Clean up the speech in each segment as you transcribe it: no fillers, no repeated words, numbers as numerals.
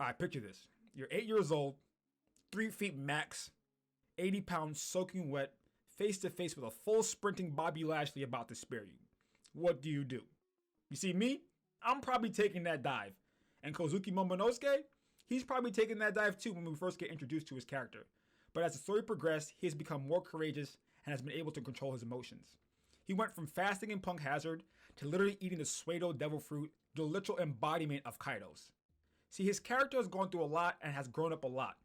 Alright, picture this. You're 8 years old, 3 feet max, 80 pounds soaking wet, face to face with a full sprinting Bobby Lashley about to spear you. What do? You see me? I'm probably taking that dive. And Kozuki Momonosuke? He's probably taking that dive too when we first get introduced to his character. But as the story progressed, he has become more courageous and has been able to control his emotions. He went from fasting in Punk Hazard to literally eating the Suedo devil fruit, the literal embodiment of Kaido's. See, his character has gone through a lot and has grown up a lot.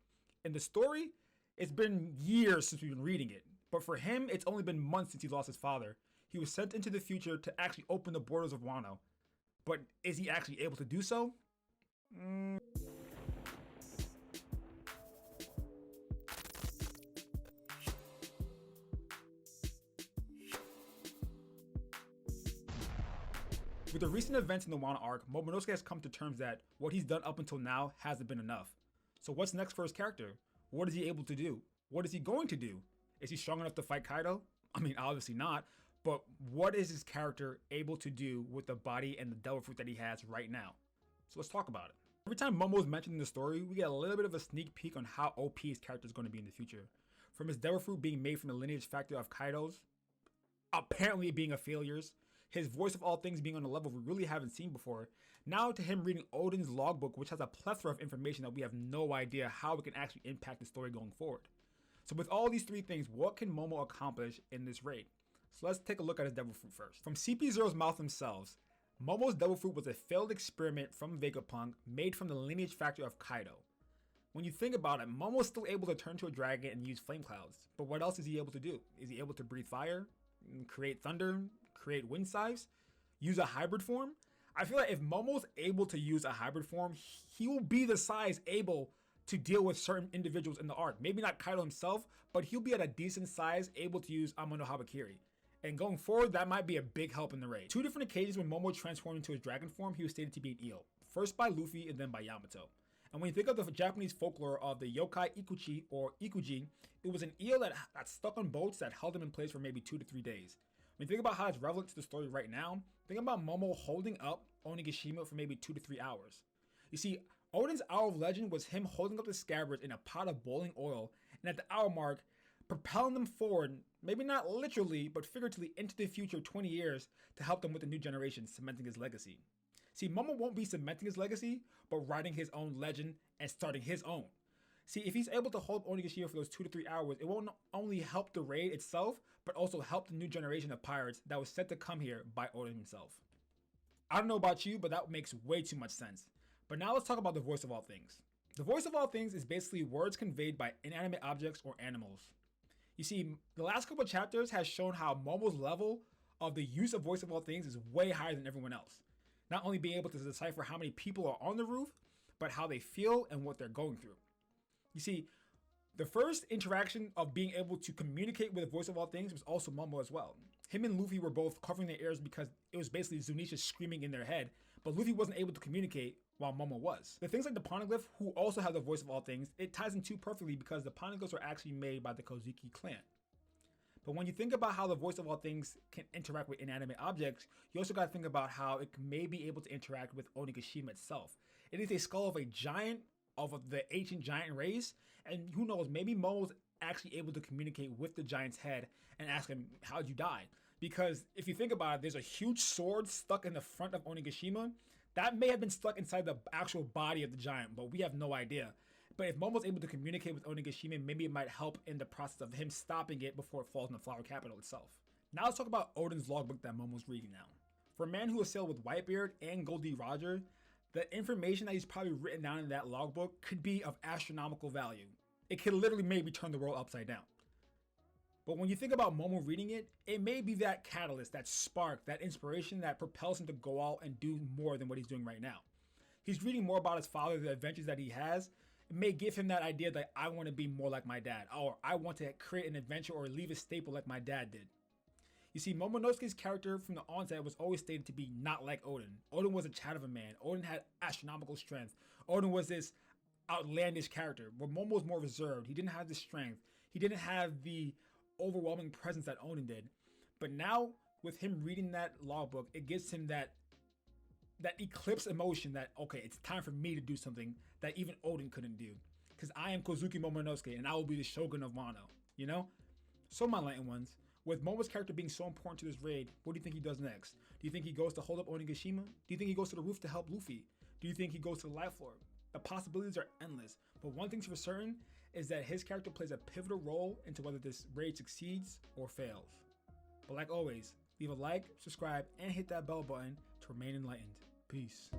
In the story, it's been years since we've been reading it. But for him, it's only been months since he lost his father. He was sent into the future to actually open the borders of Wano. But is he actually able to do so? With the recent events in the Wano arc, Momonosuke has come to terms that what he's done up until now hasn't been enough. So what's next for his character? What is he able to do? What is he going to do? Is he strong enough to fight Kaido? I mean, obviously not. But what is his character able to do with the body and the devil fruit that he has right now? So let's talk about it. Every time Momo is mentioned in the story, we get a little bit of a sneak peek on how OP his character is going to be in the future. From his devil fruit being made from the lineage factor of Kaido's, apparently being a failures, his voice of all things being on a level we really haven't seen before, now to him reading Oden's logbook, which has a plethora of information that we have no idea how it can actually impact the story going forward. So with all these three things, what can Momo accomplish in this raid? So let's take a look at his devil fruit first. From CP0's mouth themselves, Momo's devil fruit was a failed experiment from Vegapunk made from the lineage factor of Kaido. When you think about it, Momo's still able to turn to a dragon and use flame clouds, but what else is he able to do? Is he able to breathe fire, create thunder, create wind sives, use a hybrid form? I feel like if Momo's able to use a hybrid form, he will be the size able to deal with certain individuals in the arc. Maybe not Kaido himself, but he'll be at a decent size able to use Amo no Habakiri. And going forward, that might be a big help in the raid. Two different occasions when Momo transformed into his dragon form, he was stated to be an eel. First by Luffy and then by Yamato. And when you think of the Japanese folklore of the yokai ikuchi or ikuji, it was an eel that stuck on boats that held him in place for maybe 2 to 3 days. When you think about how it's relevant to the story right now, think about Momo holding up Onigashima for maybe 2 to 3 hours. You see, Oden's Hour of Legend was him holding up the scabbards in a pot of boiling oil, and at the hour mark, propelling them forward, maybe not literally, but figuratively into the future 20 years to help them with the new generation, cementing his legacy. See, Momo won't be cementing his legacy, but writing his own legend and starting his own. See, if he's able to hold Onigashima for those 2 to 3 hours, it won't only help the raid itself, but also help the new generation of pirates that was set to come here by Oden himself. I don't know about you, but that makes way too much sense. But now let's talk about the voice of all things. The voice of all things is basically words conveyed by inanimate objects or animals. You see, the last couple of chapters has shown how Momo's level of the use of voice of all things is way higher than everyone else. Not only being able to decipher how many people are on the roof, but how they feel and what they're going through. You see, the first interaction of being able to communicate with the voice of all things was also Momo as well. Him and Luffy were both covering their ears because it was basically Zunisha screaming in their head, but Luffy wasn't able to communicate while Momo was. The things like the Poneglyph, who also have the voice of all things, it ties in too perfectly because the Poneglyphs were actually made by the Kozuki clan. But when you think about how the voice of all things can interact with inanimate objects, you also got to think about how it may be able to interact with Onigashima itself. It is a skull of a giant, of the ancient giant race, and who knows, maybe Momo's actually able to communicate with the giant's head and ask him, how'd you die? Because if you think about it, there's a huge sword stuck in the front of Onigashima that may have been stuck inside the actual body of the giant, but we have no idea. But if Momo's able to communicate with Onigashima, maybe it might help in the process of him stopping it before it falls in the flower capital itself. Now let's talk about Oden's logbook that Momo's reading now. For a man who has sailed with Whitebeard and Goldie Roger, the information that he's probably written down in that logbook could be of astronomical value. It could literally maybe turn the world upside down. But when you think about Momo reading it, it may be that catalyst, that spark, that inspiration that propels him to go out and do more than what he's doing right now. He's reading more about his father, the adventures that he has. It may give him that idea that I want to be more like my dad, or I want to create an adventure or leave a staple like my dad did. You see, Momonosuke's character from the onset was always stated to be not like Oden. Oden was a chat of a man. Oden had astronomical strength. Oden was this outlandish character, where Momo was more reserved. He didn't have the strength. He didn't have the overwhelming presence that Oden did. But now, with him reading that logbook, it gives him that that eclipse emotion that, okay, it's time for me to do something that even Odin couldn't do. Because I am Kozuki Momonosuke and I will be the Shogun of Wano, you know? So, my Enlightened Ones, with Momo's character being so important to this raid, what do you think he does next? Do you think he goes to hold up Onigashima? Do you think he goes to the roof to help Luffy? Do you think he goes to the life floor? The possibilities are endless, but one thing's for certain is that his character plays a pivotal role into whether this raid succeeds or fails. But like always, leave a like, subscribe, and hit that bell button to remain enlightened. Peace.